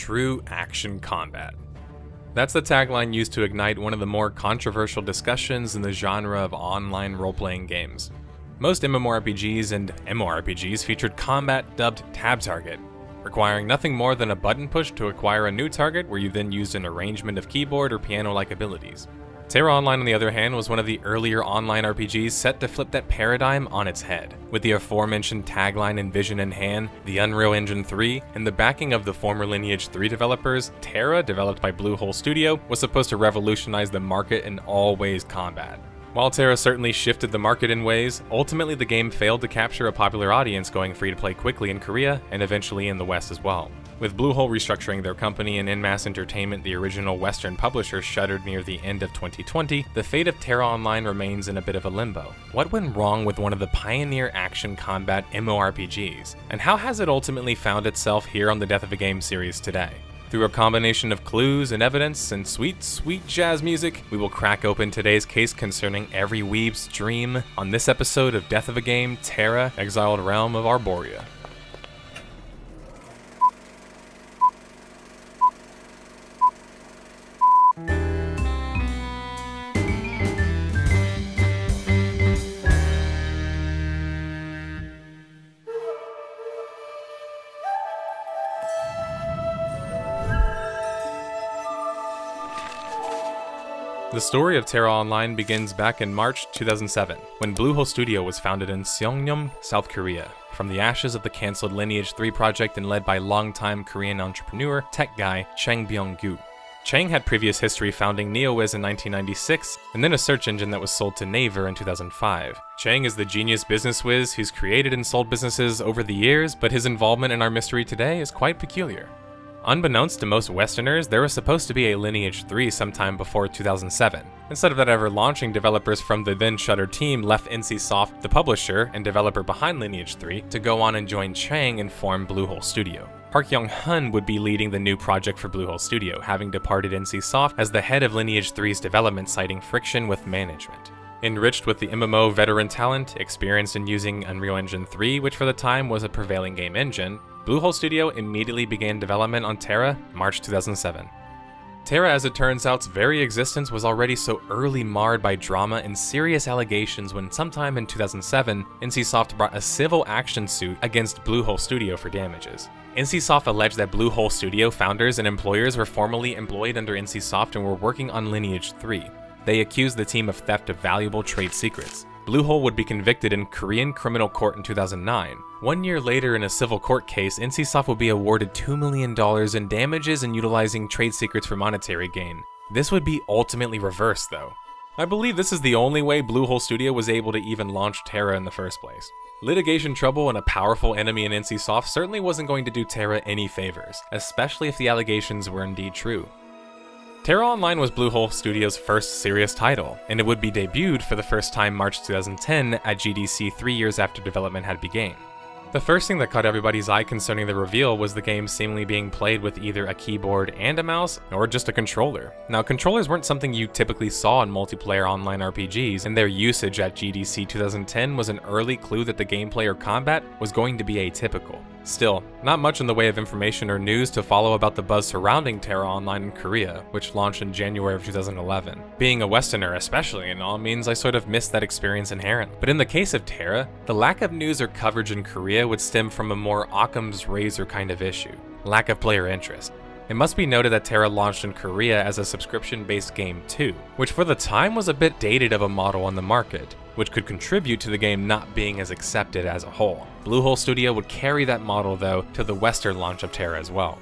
true action combat. That's the tagline used to ignite one of the more controversial discussions in the genre of online role-playing games. Most MMORPGs and MMORPGs featured combat dubbed tab target, requiring nothing more than a button push to acquire a new target where you then used an arrangement of keyboard or piano-like abilities. Tera Online, on the other hand, was one of the earlier online RPGs set to flip that paradigm on its head. With the aforementioned tagline and vision in hand, the Unreal Engine 3, and the backing of the former Lineage 3 developers, Tera, developed by Bluehole Studio, was supposed to revolutionize the market in all ways combat. While Tera certainly shifted the market in ways, ultimately the game failed to capture a popular audience, going free-to-play quickly in Korea and eventually in the West as well. With Bluehole restructuring their company and Inmass Entertainment, the original Western publisher, shuttered near the end of 2020, the fate of Tera Online remains in a bit of a limbo. What went wrong with one of the pioneer action combat MMORPGs? And how has it ultimately found itself here on the Death of a Game series today? Through a combination of clues and evidence and sweet, sweet jazz music, we will crack open today's case concerning every weeb's dream on this episode of Death of a Game, Tera, Exiled Realm of Arborea. The story of Tera Online begins back in March 2007, when Bluehole Studio was founded in Seongnam, South Korea, from the ashes of the cancelled Lineage 3 project and led by longtime Korean entrepreneur, tech guy, Chang Byung-gu. Chang had previous history founding NeoWiz in 1996, and then a search engine that was sold to Naver in 2005. Chang is the genius business whiz who's created and sold businesses over the years, but his involvement in our mystery today is quite peculiar. Unbeknownst to most Westerners, there was supposed to be a Lineage 3 sometime before 2007. Instead of that ever launching, developers from the then shuttered team left NCSoft, the publisher and developer behind Lineage 3, to go on and join Chang and form Bluehole Studio. Park Young-hun would be leading the new project for Bluehole Studio, having departed NCSoft as the head of Lineage 3's development, citing friction with management. Enriched with the MMO veteran talent, experienced in using Unreal Engine 3, which for the time was a prevailing game engine, Bluehole Studio immediately began development on Tera, March 2007. Tera, as it turns out's very existence was already so early marred by drama and serious allegations when sometime in 2007, NCSoft brought a civil action suit against Bluehole Studio for damages. NCSoft alleged that Bluehole Studio founders and employers were formerly employed under NCSoft and were working on Lineage 3. They accused the team of theft of valuable trade secrets. Bluehole would be convicted in Korean criminal court in 2009. 1 year later, in a civil court case, NCSoft would be awarded $2 million in damages and utilizing trade secrets for monetary gain. This would be ultimately reversed, though. I believe this is the only way Bluehole Studio was able to even launch Tera in the first place. Litigation trouble and a powerful enemy in NCSoft certainly wasn't going to do Tera any favors, especially if the allegations were indeed true. Tera Online was Bluehole Studio's first serious title, and it would be debuted for the first time March 2010 at GDC 3 years after development had begun. The first thing that caught everybody's eye concerning the reveal was the game seemingly being played with either a keyboard and a mouse, or just a controller. Now, controllers weren't something you typically saw in multiplayer online RPGs, and their usage at GDC 2010 was an early clue that the gameplay or combat was going to be atypical. Still, not much in the way of information or news to follow about the buzz surrounding Tera Online in Korea, which launched in January of 2011. Being a Westerner especially and all means I sort of missed that experience inherently. But in the case of Tera, the lack of news or coverage in Korea would stem from a more Occam's razor kind of issue: lack of player interest. It must be noted that Tera launched in Korea as a subscription-based game too, which for the time was a bit dated of a model on the market, which could contribute to the game not being as accepted as a whole. Bluehole Studio would carry that model though to the Western launch of Tera as well.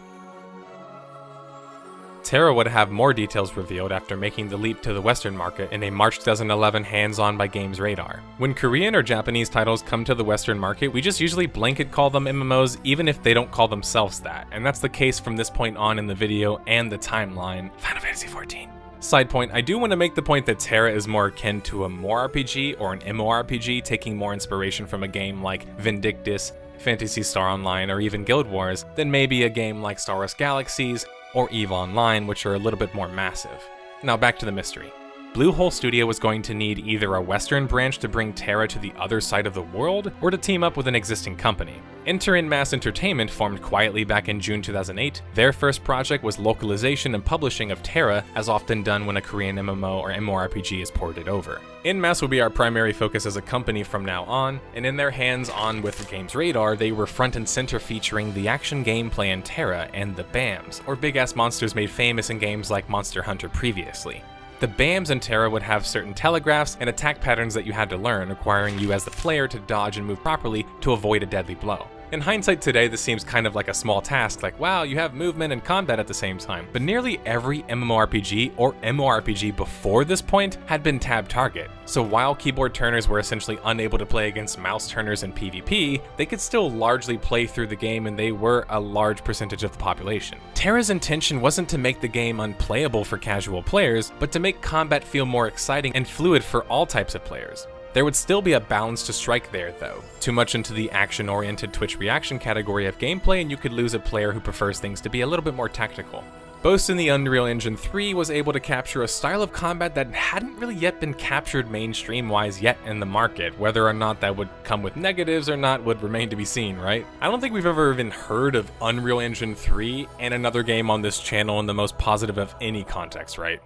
Tera would have more details revealed after making the leap to the Western market in a March 2011 hands-on by Games Radar. When Korean or Japanese titles come to the Western market, we just usually blanket call them MMOs even if they don't call themselves that, and that's the case from this point on in the video and the timeline. Final Fantasy XIV. Side point, I do want to make the point that Tera is more akin to a MMORPG or an MMORPG, taking more inspiration from a game like Vindictus, Phantasy Star Online, or even Guild Wars, than maybe a game like Star Wars Galaxies or EVE Online, which are a little bit more massive. Now back to the mystery. Bluehole Studio was going to need either a Western branch to bring Tera to the other side of the world, or to team up with an existing company. Enter Mass Entertainment formed quietly back in June 2008. Their first project was localization and publishing of Tera, as often done when a Korean MMO or MMORPG is ported over. Mass will be our primary focus as a company from now on, and in their hands-on with the game's radar, they were front and center featuring the action gameplay in Tera and the BAMs, or big-ass monsters made famous in games like Monster Hunter previously. The BAMs in Tera would have certain telegraphs and attack patterns that you had to learn, requiring you as the player to dodge and move properly to avoid a deadly blow. In hindsight today, this seems kind of like a small task, like wow, you have movement and combat at the same time. But nearly every MMORPG or MMORPG before this point had been tab target. So while keyboard turners were essentially unable to play against mouse turners in PvP, they could still largely play through the game, and they were a large percentage of the population. Tera's intention wasn't to make the game unplayable for casual players, but to make combat feel more exciting and fluid for all types of players. There would still be a balance to strike there, though. Too much into the action-oriented Twitch reaction category of gameplay and you could lose a player who prefers things to be a little bit more tactical. Boast in the Unreal Engine 3 was able to capture a style of combat that hadn't really yet been captured mainstream-wise yet in the market. Whether or not that would come with negatives or not would remain to be seen, right? I don't think we've ever even heard of Unreal Engine 3 and another game on this channel in the most positive of any context, right?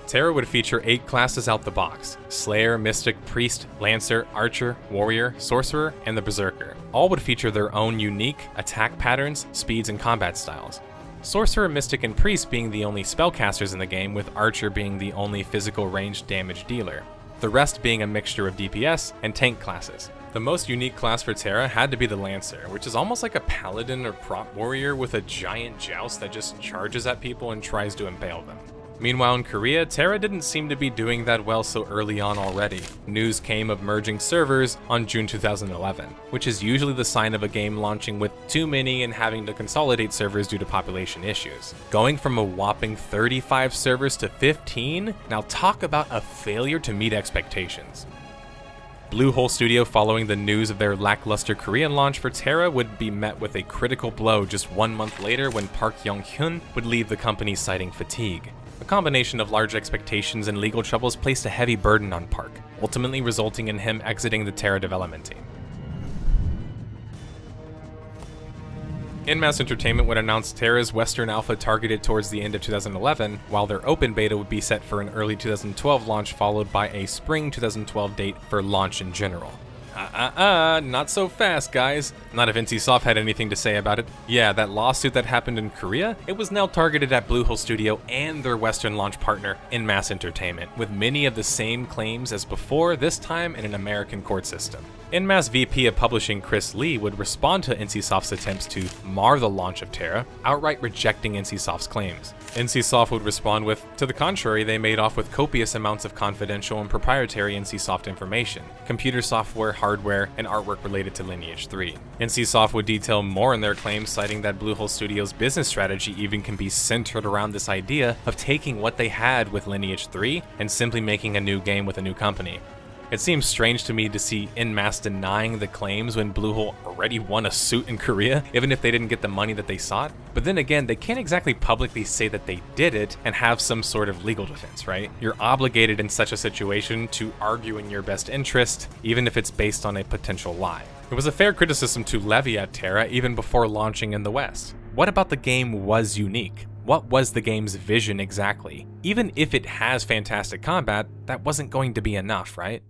Tera would feature 8 classes out the box: Slayer, Mystic, Priest, Lancer, Archer, Warrior, Sorcerer, and the Berserker. All would feature their own unique attack patterns, speeds, and combat styles. Sorcerer, Mystic, and Priest being the only spellcasters in the game, with Archer being the only physical ranged damage dealer. The rest being a mixture of DPS and tank classes. The most unique class for Tera had to be the Lancer, which is almost like a paladin or prop warrior with a giant joust that just charges at people and tries to impale them. Meanwhile in Korea, Tera didn't seem to be doing that well so early on already. News came of merging servers on June 2011, which is usually the sign of a game launching with too many and having to consolidate servers due to population issues. Going from a whopping 35 servers to 15? Now talk about a failure to meet expectations. Bluehole Studio, following the news of their lackluster Korean launch for Tera, would be met with a critical blow just 1 month later when Park Young-hyun would leave the company citing fatigue. A combination of large expectations and legal troubles placed a heavy burden on Park, ultimately resulting in him exiting the Tera development team. Mass Entertainment would announce Tera's Western Alpha targeted towards the end of 2011, while their open beta would be set for an early 2012 launch, followed by a spring 2012 date for launch in general. Not so fast, guys. Not if NCSoft had anything to say about it. Yeah, that lawsuit that happened in Korea, it was now targeted at Bluehole Studio and their Western launch partner, Mass Entertainment, with many of the same claims as before, this time in an American court system. Mass VP of Publishing Chris Lee would respond to NCSoft's attempts to mar the launch of Tera, outright rejecting NCSoft's claims. NCSoft would respond with, to the contrary, they made off with copious amounts of confidential and proprietary NCSoft information, computer software, hardware, and artwork related to Lineage 3. NCSoft would detail more in their claims, citing that Bluehole Studio's business strategy even can be centered around this idea of taking what they had with Lineage 3 and simply making a new game with a new company. It seems strange to me to see Mass denying the claims when Bluehole already won a suit in Korea, even if they didn't get the money that they sought. But then again, they can't exactly publicly say that they did it and have some sort of legal defense, right? You're obligated in such a situation to argue in your best interest, even if it's based on a potential lie. It was a fair criticism to levy at Tera even before launching in the West. What about the game was unique? What was the game's vision exactly? Even if it has fantastic combat, that wasn't going to be enough, right?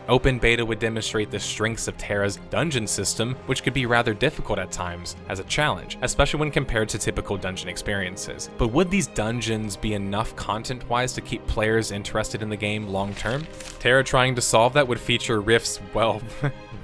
Open beta would demonstrate the strengths of Tera's dungeon system, which could be rather difficult at times as a challenge, especially when compared to typical dungeon experiences. But would these dungeons be enough content-wise to keep players interested in the game long-term? Tera trying to solve that would feature Rift's, well,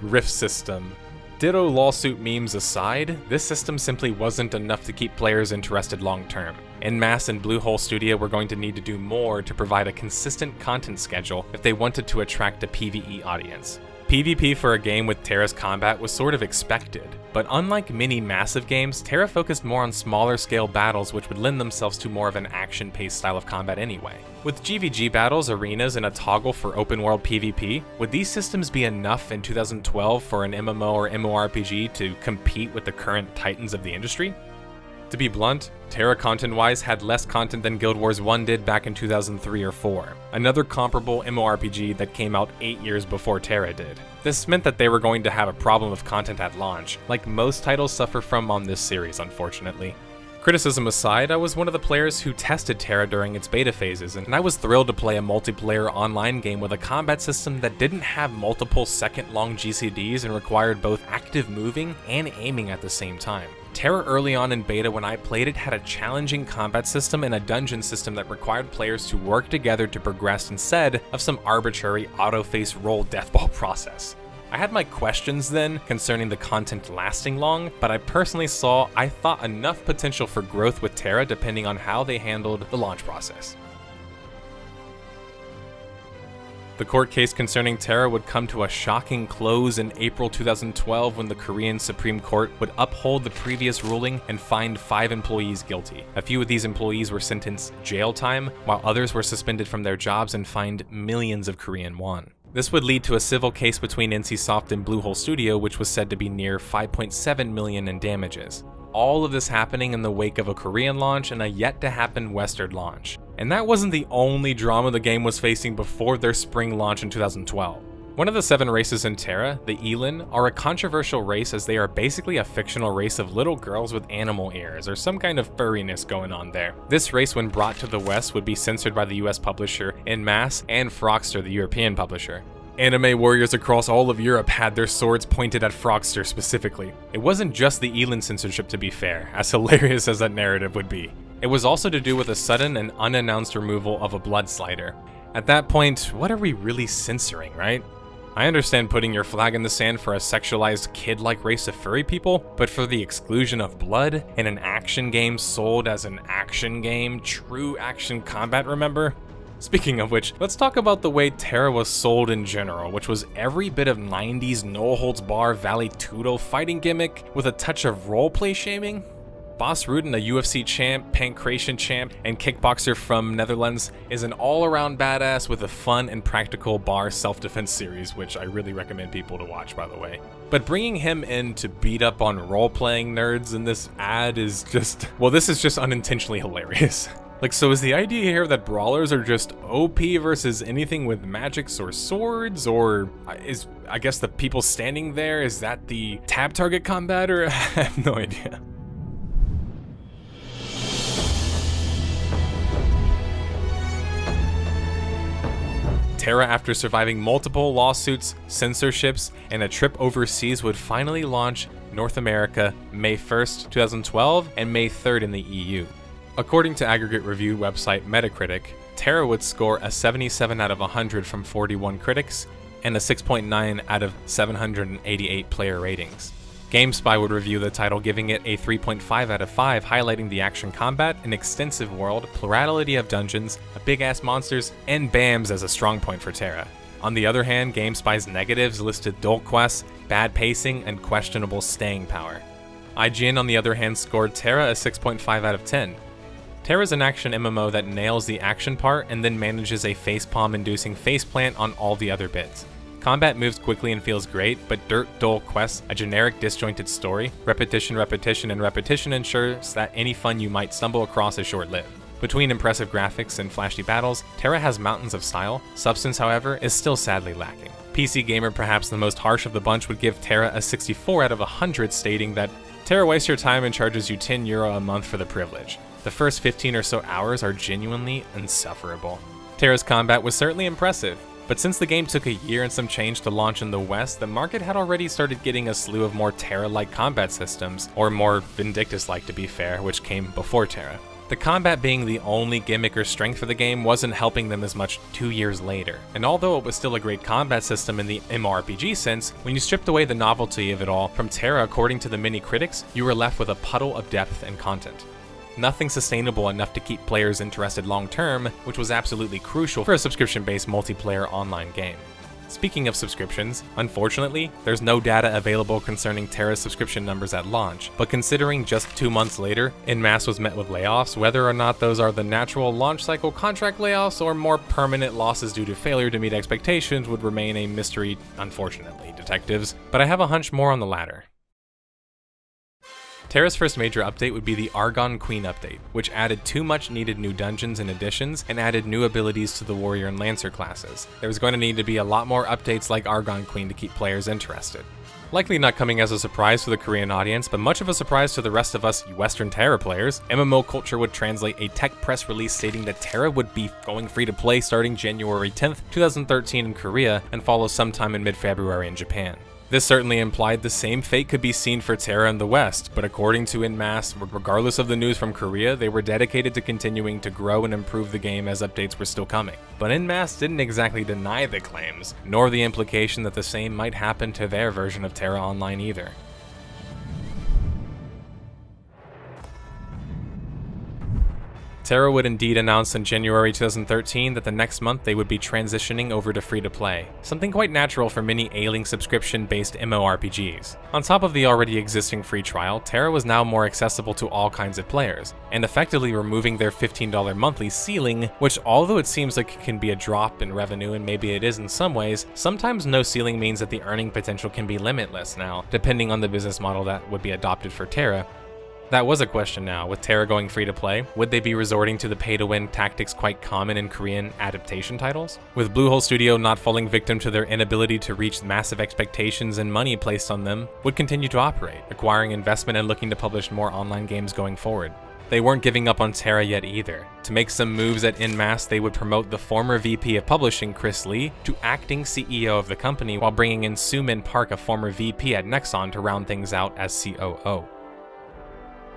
Rift system. Ditto lawsuit memes aside, this system simply wasn't enough to keep players interested long-term. Mass and Bluehole Studio were going to need to do more to provide a consistent content schedule if they wanted to attract a PvE audience. PvP for a game with Tera's combat was sort of expected, but unlike many massive games, Tera focused more on smaller scale battles which would lend themselves to more of an action-paced style of combat anyway. With GVG battles, arenas, and a toggle for open world PvP, would these systems be enough in 2012 for an MMO or MMORPG to compete with the current titans of the industry? To be blunt, Tera content-wise had less content than Guild Wars 1 did back in 2003 or 4, another comparable MMORPG that came out 8 years before Tera did. This meant that they were going to have a problem of content at launch, like most titles suffer from on this series, unfortunately. Criticism aside, I was one of the players who tested Tera during its beta phases, and I was thrilled to play a multiplayer online game with a combat system that didn't have multiple second-long GCDs and required both active moving and aiming at the same time. Tera early on in beta when I played it had a challenging combat system and a dungeon system that required players to work together to progress instead of some arbitrary auto-face roll deathball process. I had my questions then concerning the content lasting long, but I personally saw, I thought, enough potential for growth with Tera depending on how they handled the launch process. The court case concerning Tera would come to a shocking close in April 2012 when the Korean Supreme Court would uphold the previous ruling and find 5 employees guilty. A few of these employees were sentenced jail time, while others were suspended from their jobs and fined millions of Korean won. This would lead to a civil case between NCSoft and Bluehole Studio, which was said to be near 5.7 million in damages. All of this happening in the wake of a Korean launch and a yet-to-happen Western launch. And that wasn't the only drama the game was facing before their spring launch in 2012. One of the 7 races in Tera, the Elin, are a controversial race as they are basically a fictional race of little girls with animal ears, or some kind of furriness going on there. This race, when brought to the West, would be censored by the US publisher En Masse and Frogster, the European publisher. Anime warriors across all of Europe had their swords pointed at Frogster specifically. It wasn't just the Elin censorship, to be fair, as hilarious as that narrative would be. It was also to do with a sudden and unannounced removal of a blood slider. At that point, what are we really censoring, right? I understand putting your flag in the sand for a sexualized kid-like race of furry people, but for the exclusion of blood in an action game sold as an action game, true action combat, remember? Speaking of which, let's talk about the way Tera was sold in general, which was every bit of 90s no-holds-bar Valley Tudo fighting gimmick with a touch of roleplay shaming. Bas Rutten, a UFC champ, pancration champ, and kickboxer from Netherlands, is an all-around badass with a fun and practical bar self-defense series, which I really recommend people to watch, by the way. But bringing him in to beat up on role-playing nerds in this ad is just, well, this is just unintentionally hilarious. Like, so is the idea here that brawlers are just OP versus anything with magics or swords, or is, I guess, the people standing there, is that the tab target combat, or I have no idea. Tera, after surviving multiple lawsuits, censorships, and a trip overseas, would finally launch North America May 1st, 2012, and May 3rd in the EU. According to aggregate review website Metacritic, Tera would score a 77 out of 100 from 41 critics, and a 6.9 out of 788 player ratings. GameSpy would review the title, giving it a 3.5 out of 5, highlighting the action combat, an extensive world, plurality of dungeons, big-ass monsters, and BAMs as a strong point for Tera. On the other hand, GameSpy's negatives listed dull quests, bad pacing, and questionable staying power. IGN, on the other hand, scored Tera a 6.5 out of 10. Tera is an action MMO that nails the action part and then manages a facepalm-inducing faceplant on all the other bits. Combat moves quickly and feels great, but dull quests, a generic disjointed story, repetition ensures that any fun you might stumble across is short-lived. Between impressive graphics and flashy battles, Tera has mountains of style. Substance, however, is still sadly lacking. PC Gamer, perhaps the most harsh of the bunch, would give Tera a 64 out of 100, stating that Tera wastes your time and charges you €10 a month for the privilege. The first 15 or so hours are genuinely insufferable. Tera's combat was certainly impressive, but since the game took a year and some change to launch in the West, the market had already started getting a slew of more Tera-like combat systems, or more Vindictus-like to be fair, which came before Tera. The combat being the only gimmick or strength for the game wasn't helping them as much 2 years later, and although it was still a great combat system in the MMORPG sense, when you stripped away the novelty of it all from Tera, according to the many critics, you were left with a puddle of depth and content. Nothing sustainable enough to keep players interested long-term, which was absolutely crucial for a subscription-based multiplayer online game. Speaking of subscriptions, unfortunately, there's no data available concerning Tera's subscription numbers at launch, but considering just 2 months later, En Masse was met with layoffs, whether or not those are the natural launch cycle contract layoffs or more permanent losses due to failure to meet expectations would remain a mystery, unfortunately, detectives, but I have a hunch more on the latter. Tera's first major update would be the Argon Queen update, which added 2 much needed new dungeons and additions, and added new abilities to the Warrior and Lancer classes. There was going to need to be a lot more updates like Argon Queen to keep players interested. Likely not coming as a surprise to the Korean audience, but much of a surprise to the rest of us Western Tera players, MMO Culture would translate a tech press release stating that Tera would be going free to play starting January 10th, 2013 in Korea, and follow sometime in mid-February in Japan. This certainly implied the same fate could be seen for Tera in the West, but according to En Masse, regardless of the news from Korea, they were dedicated to continuing to grow and improve the game as updates were still coming. But En Masse didn't exactly deny the claims, nor the implication that the same might happen to their version of Tera Online either. Tera would indeed announce in January 2013 that the next month they would be transitioning over to free-to-play, something quite natural for many ailing subscription-based MMORPGs. On top of the already existing free trial, Tera was now more accessible to all kinds of players, and effectively removing their $15 monthly ceiling, which although it seems like it can be a drop in revenue, and maybe it is in some ways, sometimes no ceiling means that the earning potential can be limitless now, depending on the business model that would be adopted for Tera. That was a question now, with Tera going free to play, would they be resorting to the pay-to-win tactics quite common in Korean adaptation titles? With Bluehole Studio not falling victim to their inability to reach massive expectations and money placed on them, would continue to operate, acquiring investment and looking to publish more online games going forward. They weren't giving up on Tera yet either. To make some moves at En Masse, they would promote the former VP of Publishing, Chris Lee, to acting CEO of the company while bringing in Soo-min Park, a former VP at Nexon, to round things out as COO.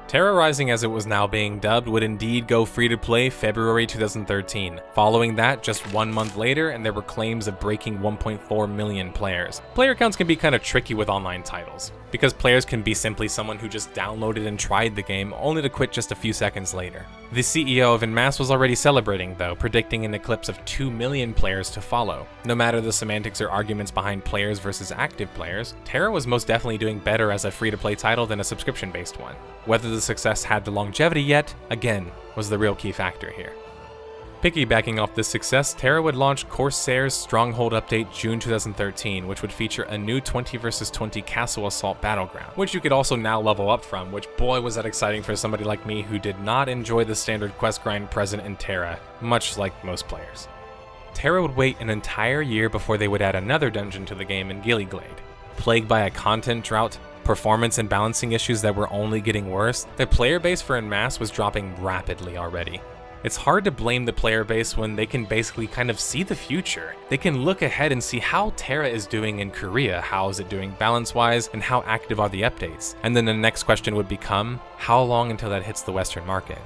Tera Rising, as it was now being dubbed, would indeed go free to play February 2013. Following that, just 1 month later, and there were claims of breaking 1.4 million players. Player counts can be kind of tricky with online titles, because players can be simply someone who just downloaded and tried the game, only to quit just a few seconds later. The CEO of En Masse was already celebrating, though, predicting an eclipse of 2 million players to follow. No matter the semantics or arguments behind players versus active players, Tera was most definitely doing better as a free-to-play title than a subscription-based one. Whether the success had the longevity yet, again, was the real key factor here. Piggybacking off this success, Tera would launch Corsair's Stronghold update June 2013, which would feature a new 20 vs 20 Castle Assault battleground, which you could also now level up from, which boy was that exciting for somebody like me who did not enjoy the standard quest grind present in Tera, much like most players. Tera would wait an entire year before they would add another dungeon to the game in Gillyglade. Plagued by a content drought, performance and balancing issues that were only getting worse, the player base for En Masse was dropping rapidly already. It's hard to blame the player base when they can basically kind of see the future. They can look ahead and see how Tera is doing in Korea, how is it doing balance-wise, and how active are the updates. And then the next question would become, how long until that hits the Western market?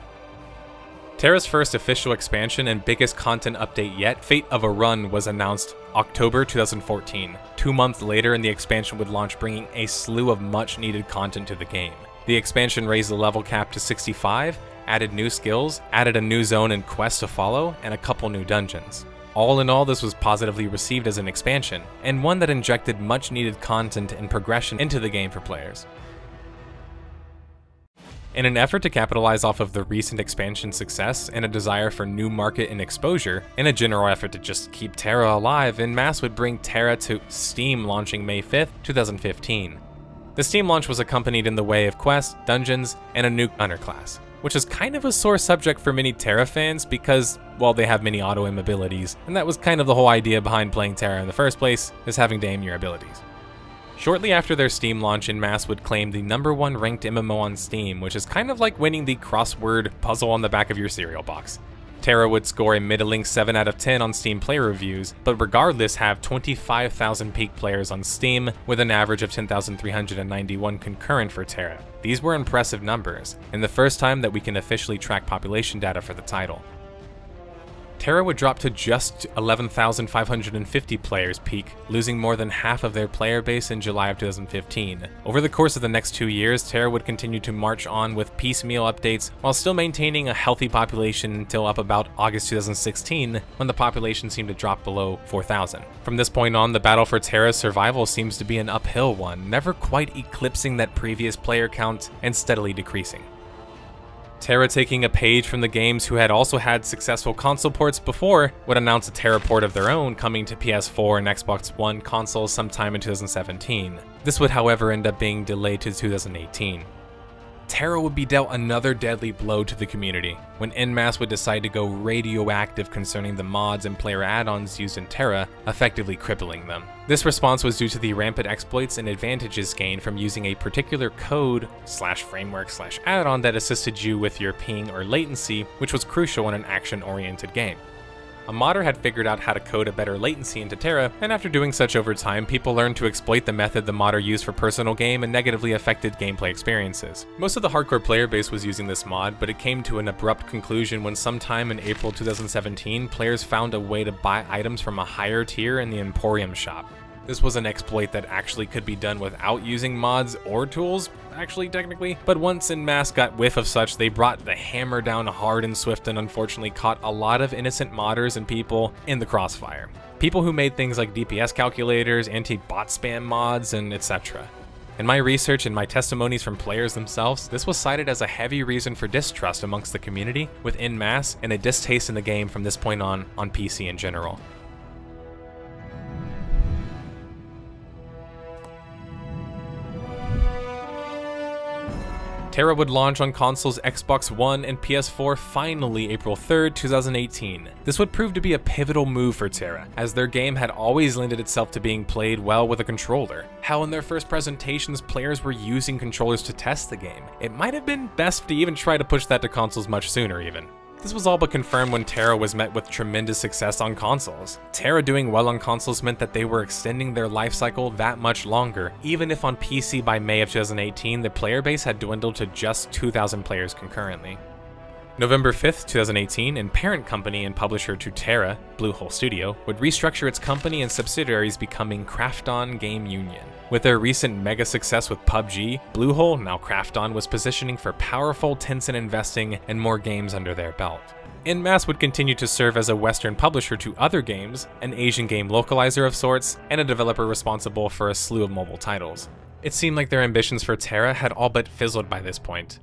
Tera's first official expansion and biggest content update yet, Fate of a Run, was announced October 2014. 2 months later, and the expansion would launch, bringing a slew of much-needed content to the game. The expansion raised the level cap to 65, added new skills, added a new zone and quest to follow, and a couple new dungeons. All in all, this was positively received as an expansion, and one that injected much-needed content and progression into the game for players. In an effort to capitalize off of the recent expansion success and a desire for new market and exposure, in a general effort to just keep Tera alive, En Masse would bring Tera to Steam launching May 5th, 2015. The Steam launch was accompanied in the way of quests, dungeons, and a new hunter class, which is kind of a sore subject for many Tera fans because, well, they have many auto-aim abilities, and that was kind of the whole idea behind playing Tera in the first place, is having to aim your abilities. Shortly after their Steam launch, En Masse would claim the #1 ranked MMO on Steam, which is kind of like winning the crossword puzzle on the back of your cereal box. Tera would score a middling 7 out of 10 on Steam player reviews, but regardless have 25,000 peak players on Steam, with an average of 10,391 concurrent for Tera. These were impressive numbers, and the first time that we can officially track population data for the title. Tera would drop to just 11,550 players peak, losing more than half of their player base in July of 2015. Over the course of the next 2 years, Tera would continue to march on with piecemeal updates while still maintaining a healthy population until up about August 2016, when the population seemed to drop below 4,000. From this point on, the battle for Tera's survival seems to be an uphill one, never quite eclipsing that previous player count and steadily decreasing. Tera, taking a page from the games who had also had successful console ports before, would announce a Tera port of their own coming to PS4 and Xbox One consoles sometime in 2017. This would, however, end up being delayed to 2018. Tera would be dealt another deadly blow to the community, when En-Masse would decide to go radioactive concerning the mods and player add-ons used in Tera, effectively crippling them. This response was due to the rampant exploits and advantages gained from using a particular code/framework/add-on that assisted you with your ping or latency, which was crucial in an action-oriented game. A modder had figured out how to code a better latency into Tera, and after doing such over time, people learned to exploit the method the modder used for personal game and negatively affected gameplay experiences. Most of the hardcore player base was using this mod, but it came to an abrupt conclusion when sometime in April 2017, players found a way to buy items from a higher tier in the Emporium shop. This was an exploit that actually could be done without using mods or tools, actually technically, but once En-Masse got whiff of such, they brought the hammer down hard and swift and unfortunately caught a lot of innocent modders and people in the crossfire. People who made things like DPS calculators, anti-bot spam mods, and etc. In my research and my testimonies from players themselves, this was cited as a heavy reason for distrust amongst the community with En-Masse and a distaste in the game from this point on PC in general. Tera would launch on consoles Xbox One and PS4 finally April 3rd, 2018. This would prove to be a pivotal move for Tera, as their game had always lended itself to being played well with a controller. How in their first presentations players were using controllers to test the game. It might have been best to even try to push that to consoles much sooner even. This was all but confirmed when Tera was met with tremendous success on consoles. Tera doing well on consoles meant that they were extending their life cycle that much longer, even if on PC by May of 2018 the player base had dwindled to just 2,000 players concurrently. November 5th, 2018, and parent company and publisher to Tera, Bluehole Studio, would restructure its company and subsidiaries, becoming Krafton Game Union. With their recent mega success with PUBG, Bluehole, now Krafton, was positioning for powerful Tencent investing and more games under their belt. En-Masse would continue to serve as a Western publisher to other games, an Asian game localizer of sorts, and a developer responsible for a slew of mobile titles. It seemed like their ambitions for Tera had all but fizzled by this point.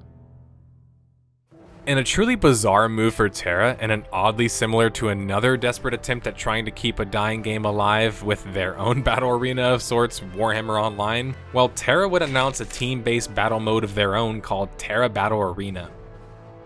In a truly bizarre move for Tera, and an oddly similar to another desperate attempt at trying to keep a dying game alive with their own battle arena of sorts, Warhammer Online, well, Tera would announce a team-based battle mode of their own called Tera Battle Arena.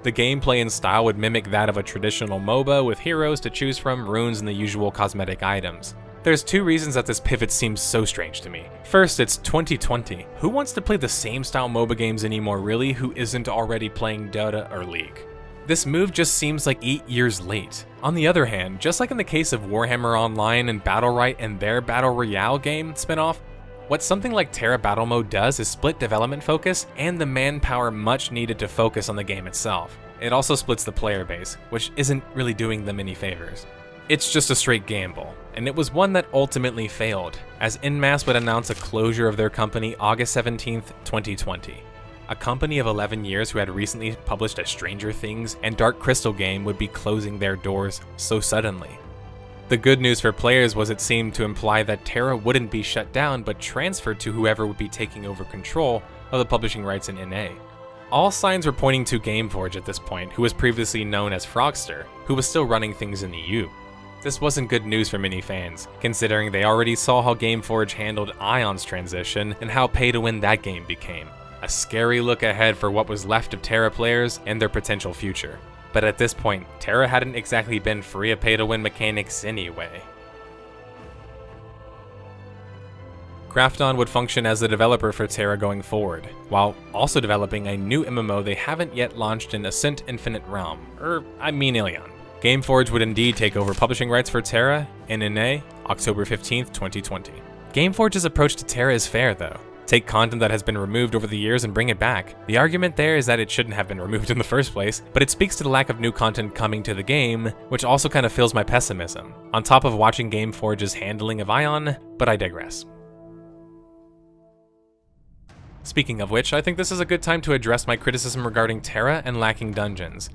The gameplay and style would mimic that of a traditional MOBA with heroes to choose from, runes, and the usual cosmetic items. There's two reasons that this pivot seems so strange to me. First, it's 2020. Who wants to play the same style MOBA games anymore really who isn't already playing Dota or League? This move just seems like 8 years late. On the other hand, just like in the case of Warhammer Online and Battlerite and their Battle Royale game spinoff, what something like Tera Battle Mode does is split development focus and the manpower much needed to focus on the game itself. It also splits the player base, which isn't really doing them any favors. It's just a straight gamble, and it was one that ultimately failed, as En-Masse would announce a closure of their company August 17th, 2020. A company of 11 years who had recently published a Stranger Things and Dark Crystal game would be closing their doors so suddenly. The good news for players was it seemed to imply that Tera wouldn't be shut down but transferred to whoever would be taking over control of the publishing rights in NA. All signs were pointing to Gameforge at this point, who was previously known as Frogster, who was still running things in the EU. This wasn't good news for many fans, considering they already saw how Gameforge handled Ion's transition and how pay-to-win that game became. A scary look ahead for what was left of Tera players and their potential future. But at this point, Tera hadn't exactly been free of pay-to-win mechanics anyway. Krafton would function as the developer for Tera going forward, while also developing a new MMO they haven't yet launched in Ascent Infinite Realm, Ilion. Gameforge would indeed take over publishing rights for Tera in NA, October 15th, 2020. Gameforge's approach to Tera is fair though. Take content that has been removed over the years and bring it back. The argument there is that it shouldn't have been removed in the first place, but it speaks to the lack of new content coming to the game, which also kind of fills my pessimism, on top of watching Gameforge's handling of Ion, but I digress. Speaking of which, I think this is a good time to address my criticism regarding Tera and lacking dungeons.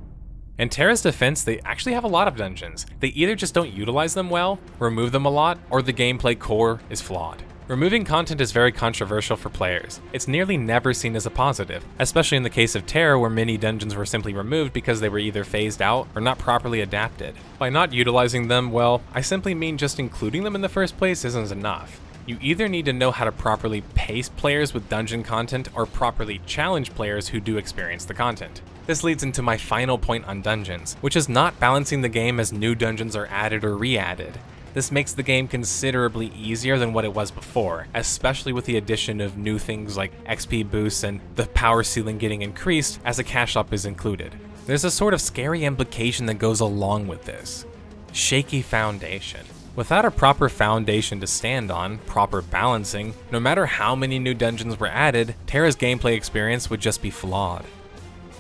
In Tera's defense, they actually have a lot of dungeons. They either just don't utilize them well, remove them a lot, or the gameplay core is flawed. Removing content is very controversial for players. It's nearly never seen as a positive, especially in the case of Tera where many dungeons were simply removed because they were either phased out or not properly adapted. By not utilizing them, well, I simply mean just including them in the first place isn't enough. You either need to know how to properly pace players with dungeon content or properly challenge players who do experience the content. This leads into my final point on dungeons, which is not balancing the game as new dungeons are added or re-added. This makes the game considerably easier than what it was before, especially with the addition of new things like XP boosts and the power ceiling getting increased as a cash up is included. There's a sort of scary implication that goes along with this. Shaky foundation. Without a proper foundation to stand on, proper balancing, no matter how many new dungeons were added, Tera's gameplay experience would just be flawed.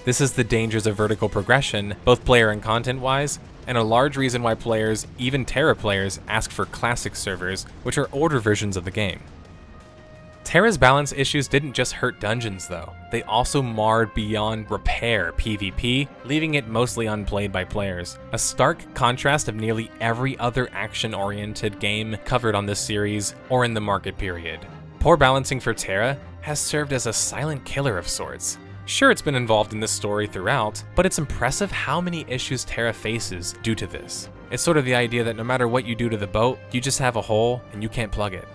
This is the dangers of vertical progression, both player and content-wise, and a large reason why players, even Tera players, ask for classic servers, which are older versions of the game. Tera's balance issues didn't just hurt dungeons though, they also marred beyond repair PvP, leaving it mostly unplayed by players. A stark contrast of nearly every other action-oriented game covered on this series or in the market period. Poor balancing for Tera has served as a silent killer of sorts. Sure, it's been involved in this story throughout, but it's impressive how many issues Tera faces due to this. It's sort of the idea that no matter what you do to the boat, you just have a hole and you can't plug it.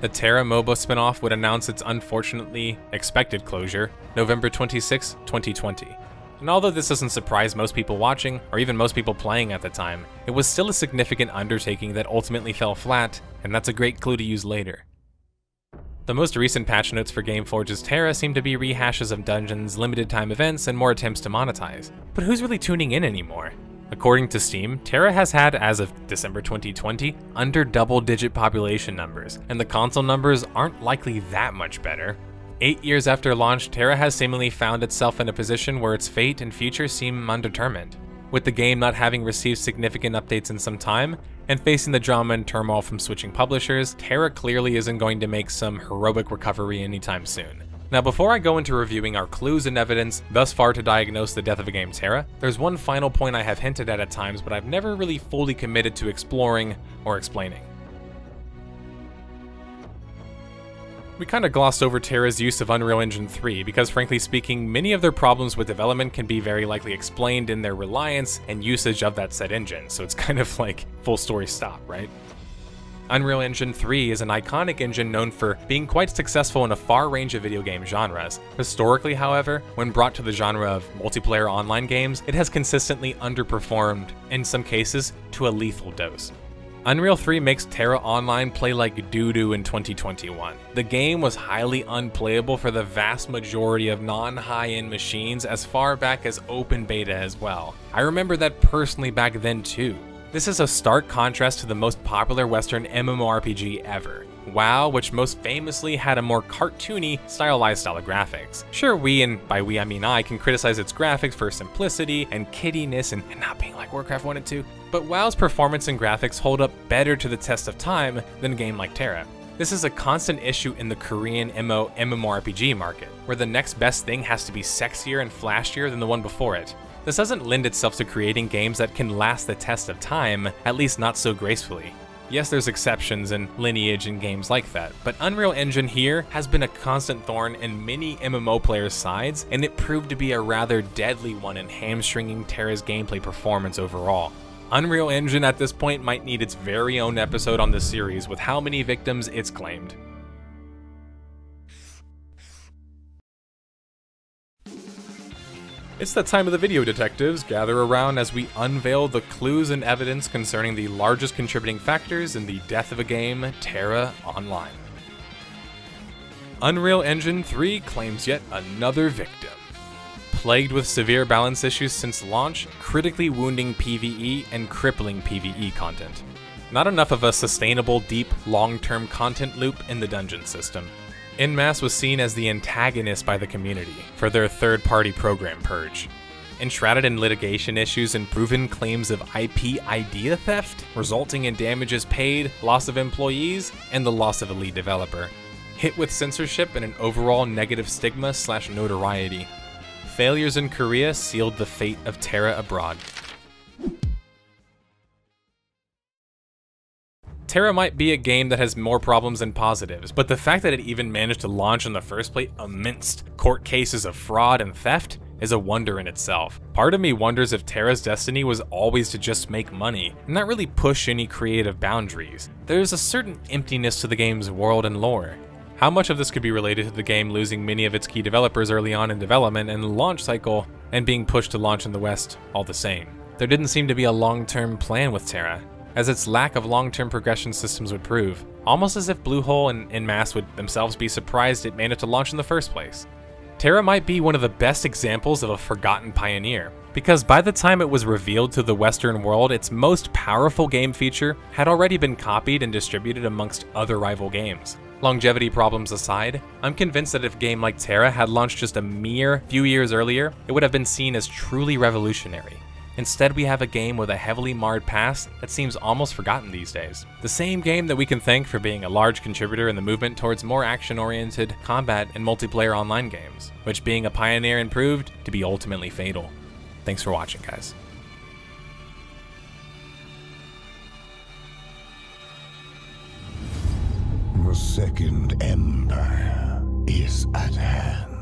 The Tera MOBA spinoff would announce its unfortunately expected closure November 26, 2020. And although this doesn't surprise most people watching, or even most people playing at the time, it was still a significant undertaking that ultimately fell flat, and that's a great clue to use later. The most recent patch notes for Gameforge's Tera seem to be rehashes of dungeons, limited time events, and more attempts to monetize. But who's really tuning in anymore? According to Steam, Tera has had, as of December 2020, under double-digit population numbers, and the console numbers aren't likely that much better. 8 years after launch, Tera has seemingly found itself in a position where its fate and future seem undetermined. With the game not having received significant updates in some time, and facing the drama and turmoil from switching publishers, Tera clearly isn't going to make some heroic recovery anytime soon. Now, before I go into reviewing our clues and evidence thus far to diagnose the death of a game Tera, there's one final point I have hinted at times but I've never really fully committed to exploring or explaining. We kinda glossed over Tera's use of Unreal Engine 3 because frankly speaking, many of their problems with development can be very likely explained in their reliance and usage of that said engine, so it's kind of like full story stop, right? Unreal Engine 3 is an iconic engine known for being quite successful in a far range of video game genres. Historically, however, when brought to the genre of multiplayer online games, it has consistently underperformed, in some cases, to a lethal dose. Unreal 3 makes Tera Online play like doo-doo in 2021. The game was highly unplayable for the vast majority of non-high-end machines as far back as open beta as well. I remember that personally back then too. This is a stark contrast to the most popular Western MMORPG ever, WoW, which most famously had a more cartoony, stylized style of graphics. Sure, we, and by we I mean I, can criticize its graphics for simplicity and kiddiness and not being like Warcraft 1 and 2, but WoW's performance and graphics hold up better to the test of time than a game like Tera. This is a constant issue in the Korean MMORPG market, where the next best thing has to be sexier and flashier than the one before it. This doesn't lend itself to creating games that can last the test of time, at least not so gracefully. Yes, there's exceptions in Lineage and games like that, but Unreal Engine here has been a constant thorn in many MMO players' sides, and it proved to be a rather deadly one in hamstringing Tera's gameplay performance overall. Unreal Engine at this point might need its very own episode on this series with how many victims it's claimed. It's that time of the video, detectives. Gather around as we unveil the clues and evidence concerning the largest contributing factors in the death of a game, Tera Online. Unreal Engine 3 claims yet another victim. plagued with severe balance issues since launch, critically wounding PvE and crippling PvE content. Not enough of a sustainable, deep, long-term content loop in the dungeon system. En Masse was seen as the antagonist by the community for their third-party program purge. Enshrouded in litigation issues and proven claims of IP idea theft, resulting in damages paid, loss of employees, and the loss of a lead developer. Hit with censorship and an overall negative stigma/notoriety. Failures in Korea sealed the fate of Tera abroad. Tera might be a game that has more problems than positives, but the fact that it even managed to launch in the first place amidst court cases of fraud and theft is a wonder in itself. Part of me wonders if Tera's destiny was always to just make money, and not really push any creative boundaries. There's a certain emptiness to the game's world and lore. How much of this could be related to the game losing many of its key developers early on in development and the launch cycle, and being pushed to launch in the West all the same? There didn't seem to be a long-term plan with Tera, as its lack of long-term progression systems would prove, almost as if Bluehole and En Masse would themselves be surprised it managed to launch in the first place. Tera might be one of the best examples of a forgotten pioneer, because by the time it was revealed to the Western world, its most powerful game feature had already been copied and distributed amongst other rival games. Longevity problems aside, I'm convinced that if a game like Tera had launched just a mere few years earlier, it would have been seen as truly revolutionary. Instead, we have a game with a heavily marred past that seems almost forgotten these days. The same game that we can thank for being a large contributor in the movement towards more action-oriented combat and multiplayer online games, which being a pioneer and proved to be ultimately fatal. Thanks for watching, guys. The Second Empire is at hand.